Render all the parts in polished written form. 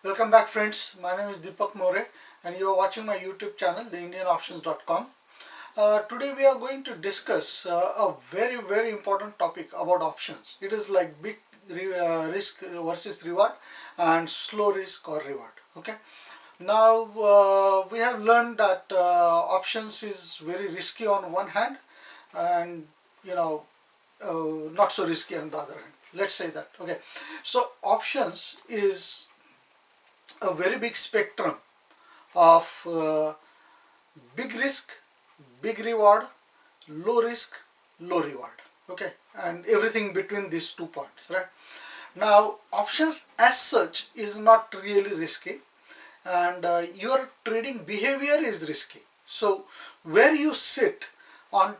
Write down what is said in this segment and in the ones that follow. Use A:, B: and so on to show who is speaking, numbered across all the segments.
A: Welcome back, friends. My name is Deepak More and you are watching my YouTube channel, TheIndianOptions.com. Today we are going to discuss a very important topic about options. It is like big risk versus reward and slow risk or reward. Okay. Now we have learned that options is very risky on one hand and not so risky on the other hand. Let's say that. Okay. So options is a very big spectrum of big risk, big reward, low risk, low reward. Okay, and everything between these 2 points, right? Now, options as such is not really risky, and your trading behavior is risky. So, where you sit on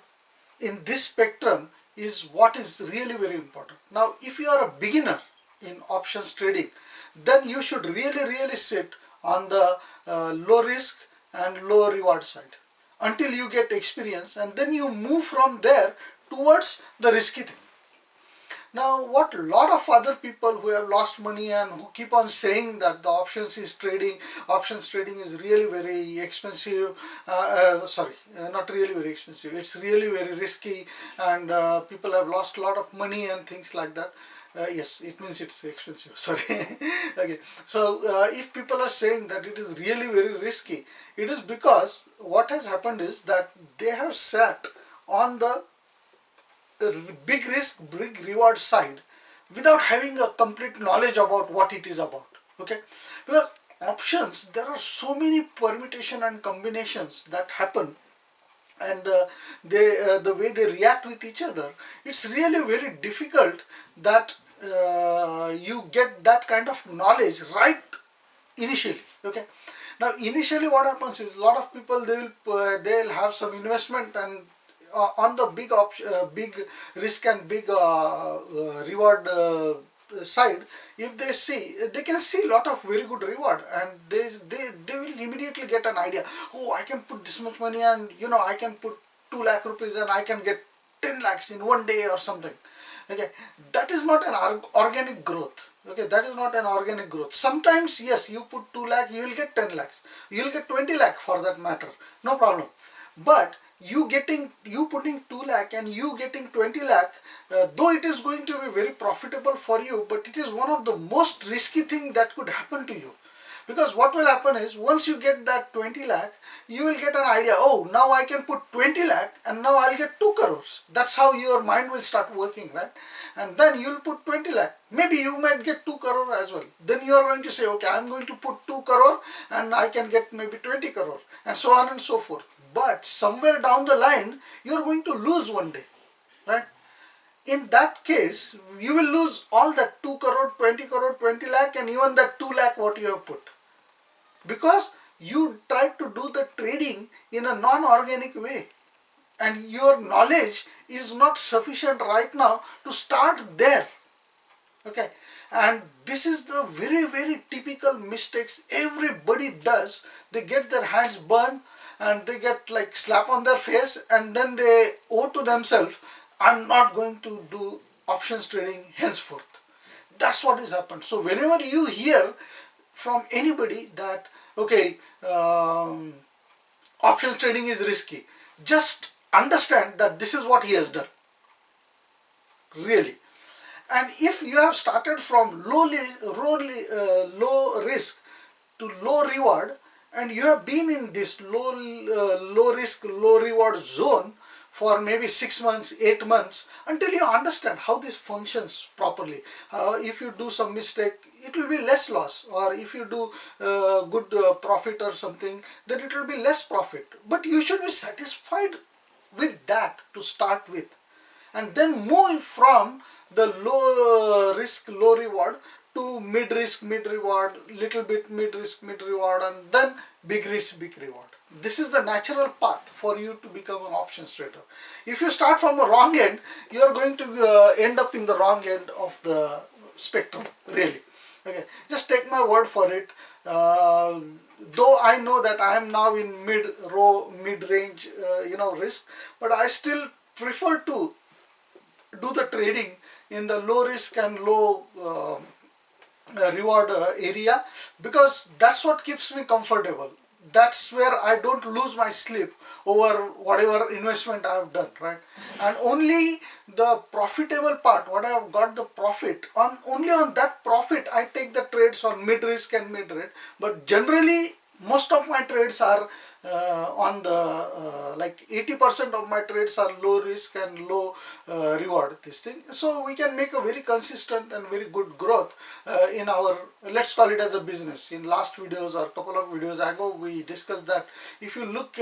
A: in this spectrum is what is really very important. Now, if you are a beginner in options trading, then you should really sit on the low risk and low reward side until you get experience, and then you move from there towards the risky thing. Now, what a lot of other people who have lost money and who keep on saying that the options trading is really very expensive, not really very expensive, it's really very risky, and people have lost a lot of money and things like that. Yes, it means it's expensive, sorry. Okay, so if people are saying that it is really very risky, it is because what has happened is that they have sat on the big risk, big reward side without having a complete knowledge about what it is about. Okay, because options, there are so many permutation and combinations that happen, and the way they react with each other, it's really very difficult that you get that kind of knowledge right initially. Okay, now initially what happens is a lot of people, they'll have some investment, and on the big risk and big reward side, if they can see a lot of very good reward, and they will immediately get an idea. Oh, I can put this much money, and I can put 2 lakh rupees and I can get 10 lakhs in one day or something. Okay, that is not an organic growth. Okay, that is not an organic growth. Sometimes yes, you put 2 lakh, you will get 10 lakhs, you will get 20 lakh for that matter, no problem. But you putting 2 lakh and you getting 20 lakh, though it is going to be very profitable for you, but it is one of the most risky thing that could happen to you. Because what will happen is, once you get that 20 lakh, you will get an idea, oh, now I can put 20 lakh and now I'll get 2 crores. That's how your mind will start working, right? And then you'll put 20 lakh. Maybe you might get 2 crore as well. Then you are going to say, okay, I'm going to put 2 crore and I can get maybe 20 crore, and so on and so forth. But somewhere down the line, you're going to lose one day, right? In that case, you will lose all that 2 crore, 20 crore, 20 lakh, and even that 2 lakh what you have put. Because you tried to do the trading in a non-organic way, and your knowledge is not sufficient right now to start there. Okay, and this is the very typical mistakes everybody does. They get their hands burned and they get like slap on their face, and then they owe to themselves, I'm not going to do options trading henceforth. That's what has happened. So whenever you hear from anybody that, okay, options trading is risky, just understand that this is what he has done, really. And if you have started from low risk to low reward, and you have been in this low risk, low reward zone for maybe 6 months, 8 months, until you understand how this functions properly. If you do some mistake, it will be less loss, or if you do good profit or something, then it will be less profit. But you should be satisfied with that to start with, and then move from the low risk, low reward to mid risk, mid reward, little bit mid risk, mid reward, and then big risk, big reward. This is the natural path for you to become an options trader. If you start from a wrong end, you are going to end up in the wrong end of the spectrum, really. Okay, just take my word for it. Though I know that I am now in mid-range, risk, but I still prefer to do the trading in the low risk and low reward area, because that's what keeps me comfortable. That's where I don't lose my sleep over whatever investment I have done, right? And only the profitable part, what I have got the profit on, only on that profit I take the trades on mid risk and mid rate. But generally most of my trades are on the like 80% of my trades are low risk and low reward, this thing. So we can make a very consistent and very good growth in our, let's call it as a business. In last videos or couple of videos ago, we discussed that if you look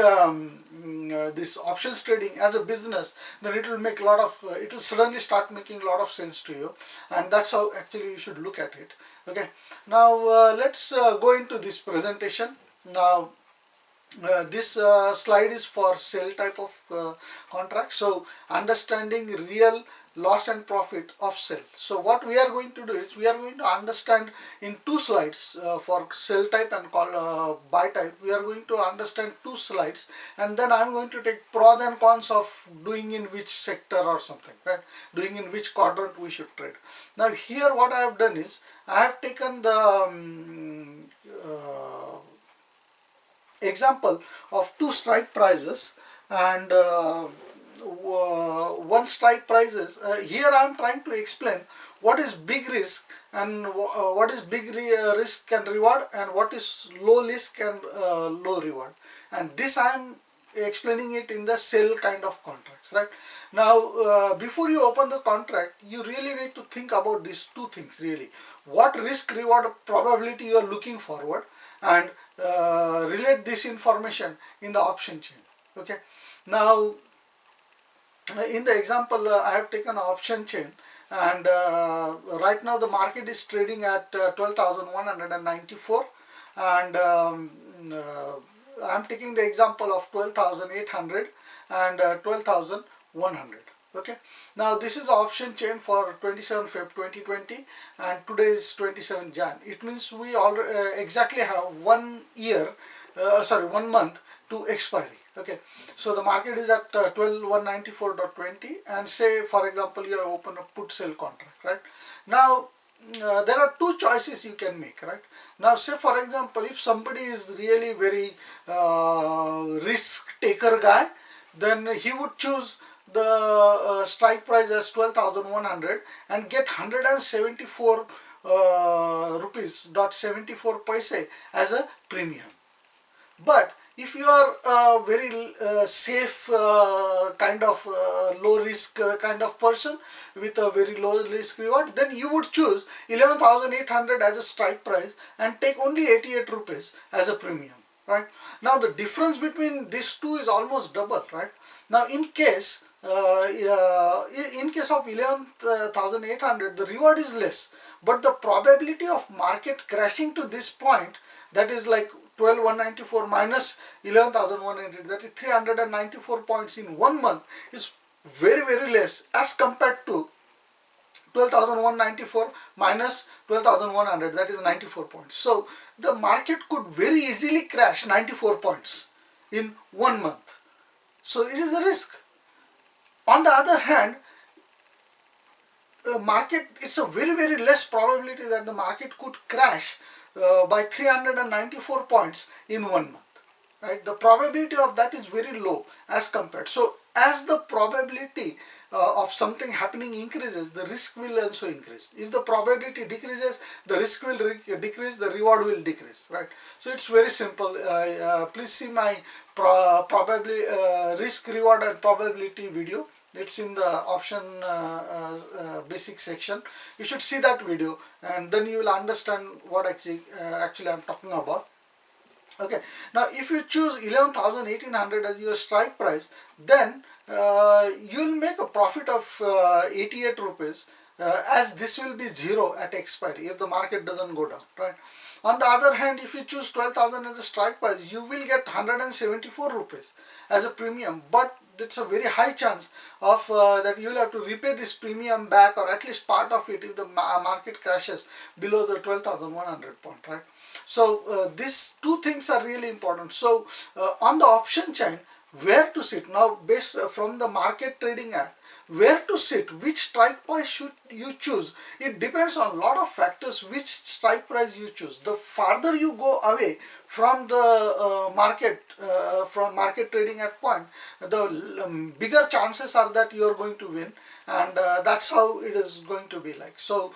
A: this options trading as a business, then it will make a lot of it will suddenly start making a lot of sense to you, and that's how actually you should look at it. Okay, now let's go into this presentation. Now this slide is for sell type of contract. So understanding real loss and profit of sell. So what we are going to do is we are going to understand in two slides for sell type and buy type. We are going to understand two slides, and then I am going to take pros and cons of doing in which sector or something, right? Doing in which quadrant we should trade. Now here what I have done is I have taken the example of two strike prices, and one strike prices. Here I am trying to explain what is big risk and what is big risk and reward, and what is low risk and low reward, and this I am explaining it in the sell kind of contracts, right? Now before you open the contract, you really need to think about these two things really. What risk reward probability you are looking forward, and relate this information in the option chain. Okay, now in the example I have taken an option chain, and right now the market is trading at 12,194, and I am taking the example of 12,800 and 12,100. Okay, now this is the option chain for 27 Feb 2020, and today is 27 Jan. It means we already exactly have 1 year, 1 month to expiry. Okay, so the market is at 12,194.20, and say for example you have opened a put sell contract, right? Now there are two choices you can make, right? Now say for example if somebody is really very risk taker guy, then he would choose the strike price as 12,100 and get 174 rupees dot 74 paise as a premium. But if you are a very safe kind of low risk kind of person with a very low risk reward, then you would choose 11,800 as a strike price and take only 88 rupees as a premium, right? Now the difference between these two is almost double, right? Now in case of 11,800, the reward is less, but the probability of market crashing to this point, that is like 12,194 minus 11,100, that is 394 points in 1 month, is very very less as compared to 12,194 minus 12,100, that is 94 points. So the market could very easily crash 94 points in 1 month. So it is the risk. On the other hand, market, it's a very very less probability that the market could crash by 394 points in 1 month, right? The probability of that is very low as compared. So as the probability of something happening increases, the risk will also increase. If the probability decreases, the risk will decrease, the reward will decrease, right? So it's very simple. Please see my probability risk reward and probability video. It's in the option basic section. You should see that video, and then you will understand what actually I'm talking about. Okay, now if you choose 11,800 as your strike price, then you'll make a profit of 88 rupees, as this will be zero at expiry if the market doesn't go down, right? On the other hand, if you choose 12,000 as a strike price, you will get 174 rupees as a premium, but it's a very high chance of that you will have to repay this premium back, or at least part of it, if the market crashes below the 12,100 point, right? So these two things are really important. So on the option chain, where to sit. Now based from the Market Trading Act, where to sit, which strike price should you choose, it depends on a lot of factors which strike price you choose. The farther you go away from the from Market Trading Act point, the bigger chances are that you are going to win, and that's how it is going to be like. So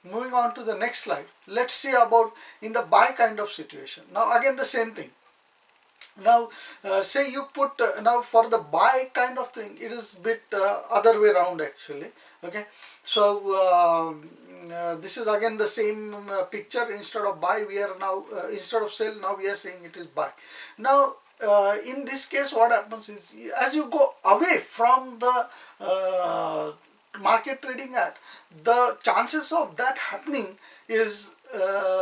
A: moving on to the next slide, let's see about in the buy kind of situation. Now again the same thing. Now say you put now for the buy kind of thing, it is bit other way around actually. Okay, so this is again the same picture. Instead of buy, we are now instead of sell, now we are saying it is buy. Now in this case what happens is, as you go away from the Market Trading Act, the chances of that happening is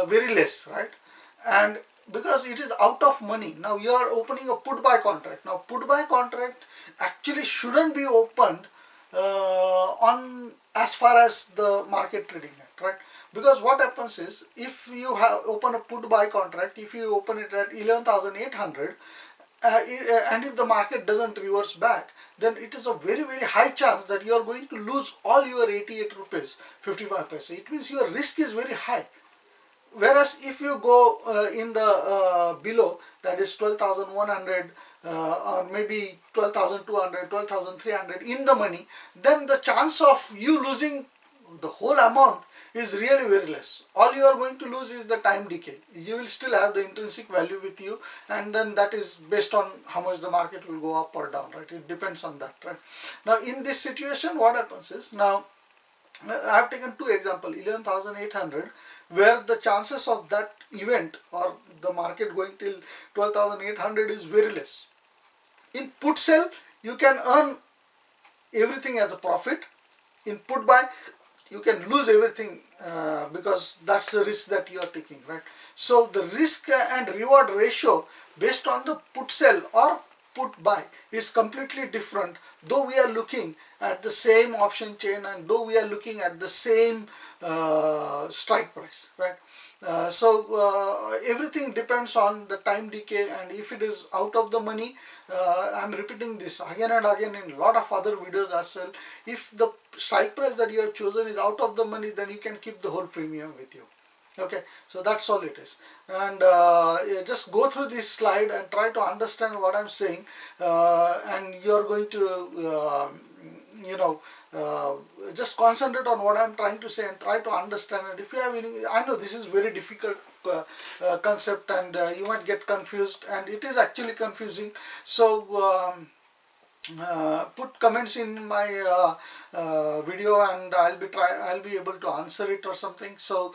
A: very less, right? And because it is out of money, now you are opening a put buy contract. Now put buy contract actually shouldn't be opened on as far as the Market Trading Act, right? Because what happens is, if you have open a put buy contract, if you open it at 11,800 and if the market doesn't reverse back, then it is a very high chance that you are going to lose all your 88 rupees 55 paise. It means your risk is very high. Whereas if you go in the below, that is 12,100 or maybe 12,200, 12,300 in the money, then the chance of you losing the whole amount is really very less. All you are going to lose is the time decay. You will still have the intrinsic value with you, and then that is based on how much the market will go up or down, right? It depends on that, right? Now in this situation what happens is, now I have taken two examples, 11,800, where the chances of that event or the market going till 12,800 is very less. In put sell, you can earn everything as a profit. In put buy, you can lose everything because that's the risk that you are taking, right? So the risk and reward ratio based on the put sell or put buy is completely different, though we are looking at the same option chain and though we are looking at the same strike price, right? Everything depends on the time decay, and if it is out of the money, I'm repeating this again and again in a lot of other videos as well. If the strike price that you have chosen is out of the money, then you can keep the whole premium with you. Okay, so that's all it is. And just go through this slide and try to understand what I'm saying, and you're going to just concentrate on what I'm trying to say and try to understand it. If you have any, I know this is very difficult concept, and you might get confused, and it is actually confusing. So put comments in my video, and I'll be able to answer it or something. So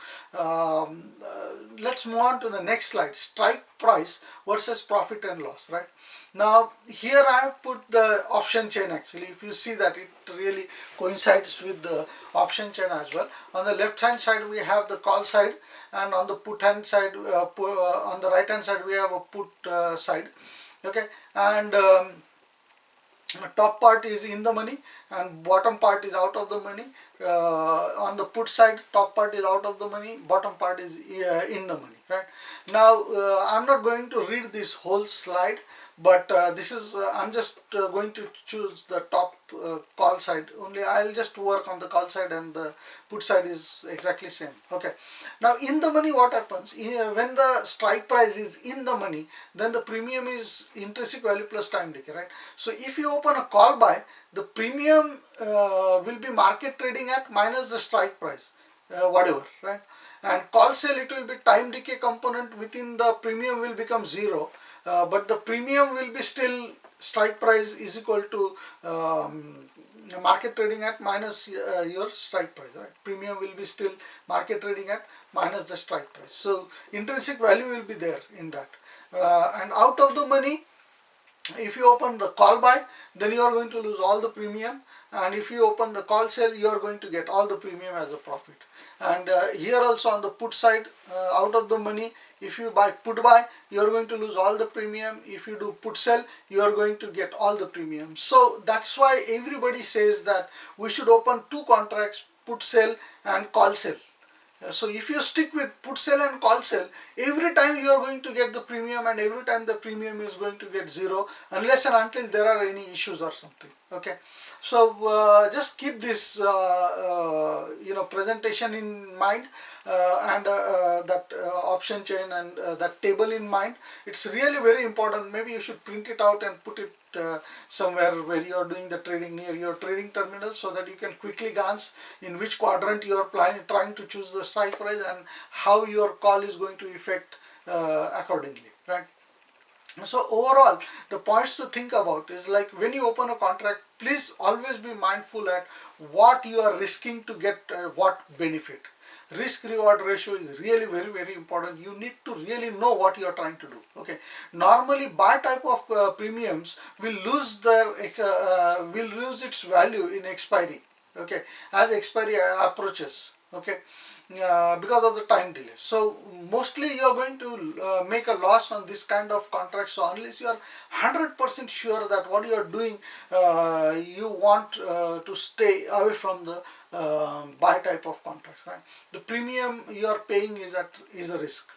A: let's move on to the next slide. Strike price versus profit and loss, right? Now here I have put the option chain. Actually, if you see that, it really coincides with the option chain as well. On the left hand side we have the call side, and on the put hand side, on the right hand side we have a put side. Okay, and top part is in the money and bottom part is out of the money. On the put side, top part is out of the money, bottom part is in the money, right? Now I'm not going to read this whole slide, but this is I'm just going to choose the top call side only. I'll just work on the call side, and the put side is exactly same. Okay, now in the money what happens when the strike price is in the money, then the premium is intrinsic value plus time decay, right? So if you open a call buy, the premium will be market trading at minus the strike price, whatever, right? And call sell, it will be time decay component within the premium will become 0, but the premium will be still strike price is equal to market trading at minus your strike price, right? Premium will be still market trading at minus the strike price. So intrinsic value will be there in that. And out of the money, if you open the call buy, then you are going to lose all the premium, and if you open the call sell, you are going to get all the premium as a profit. And here also on the put side, out of the money, if you buy put buy, you are going to lose all the premium. If you do put sell, you are going to get all the premium. So that's why everybody says that we should open two contracts, put sell and call sell. So if you stick with put sell and call sell, every time you are going to get the premium, and every time the premium is going to get zero unless and until there are any issues or something. Okay, so just keep this presentation in mind, and that option chain and that table in mind. It's really very important. Maybe you should print it out and put it somewhere where you are doing the trading, near your trading terminal, so that you can quickly glance in which quadrant you are trying to choose the strike price and how your call is going to affect accordingly, right? So overall, the points to think about is, like, when you open a contract, please always be mindful at what you are risking to get what benefit. Risk reward ratio is really very important. You need to really know what you are trying to do. Okay, normally buy type of premiums will lose its value in expiry. Okay, as expiry approaches. Okay, because of the time delay. So mostly you are going to make a loss on this kind of contract. So unless you are 100% sure that what you are doing, you want to stay away from the buy type of contracts, right? The premium you are paying is a risk.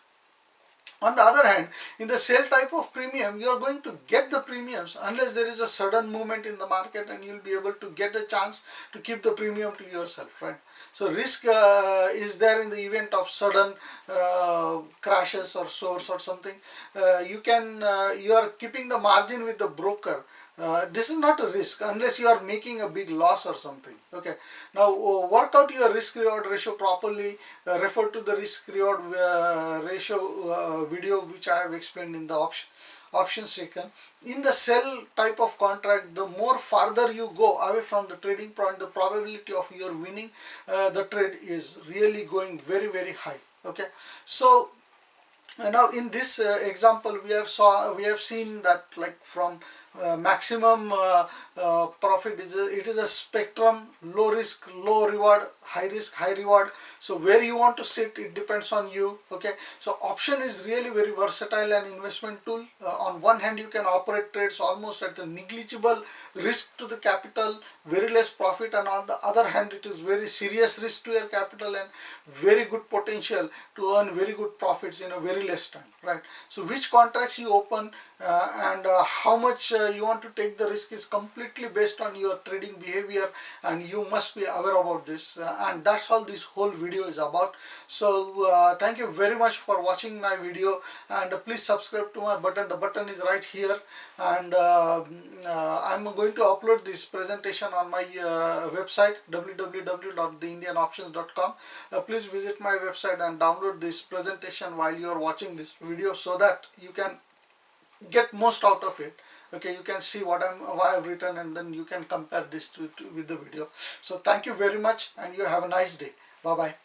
A: On the other hand, in the sell type of premium, you are going to get the premiums unless there is a sudden movement in the market, and you will be able to get the chance to keep the premium to yourself, right? So risk is there in the event of sudden crashes or source or something. You are keeping the margin with the broker. This is not a risk unless you are making a big loss or something. Okay, now work out your risk reward ratio properly. Refer to the risk reward ratio video which I have explained in the option section. In the sell type of contract, the more farther you go away from the trading point, the probability of your winning the trade is really going very high. Okay, so now in this example we have seen that, like, from maximum profit it is a spectrum: low risk, low reward, high risk, high reward. So where you want to sit, it depends on you. Okay, so option is really very versatile and investment tool. On one hand, you can operate trades almost at a negligible risk to the capital, very less profit, and on the other hand, it is very serious risk to your capital and very good potential to earn very good profits in a very less time, right? So which contracts you open and how much you want to take the risk is completely based on your trading behavior, and you must be aware about this, and that's all this whole video is about. So thank you very much for watching my video, and please subscribe to my button. The button is right here, and I'm going to upload this presentation on my website, www.theindianoptions.com. Please visit my website and download this presentation while you are watching this video, so that you can get most out of it. Okay, you can see what I've written, and then you can compare this with the video. So thank you very much, and you have a nice day. Bye bye.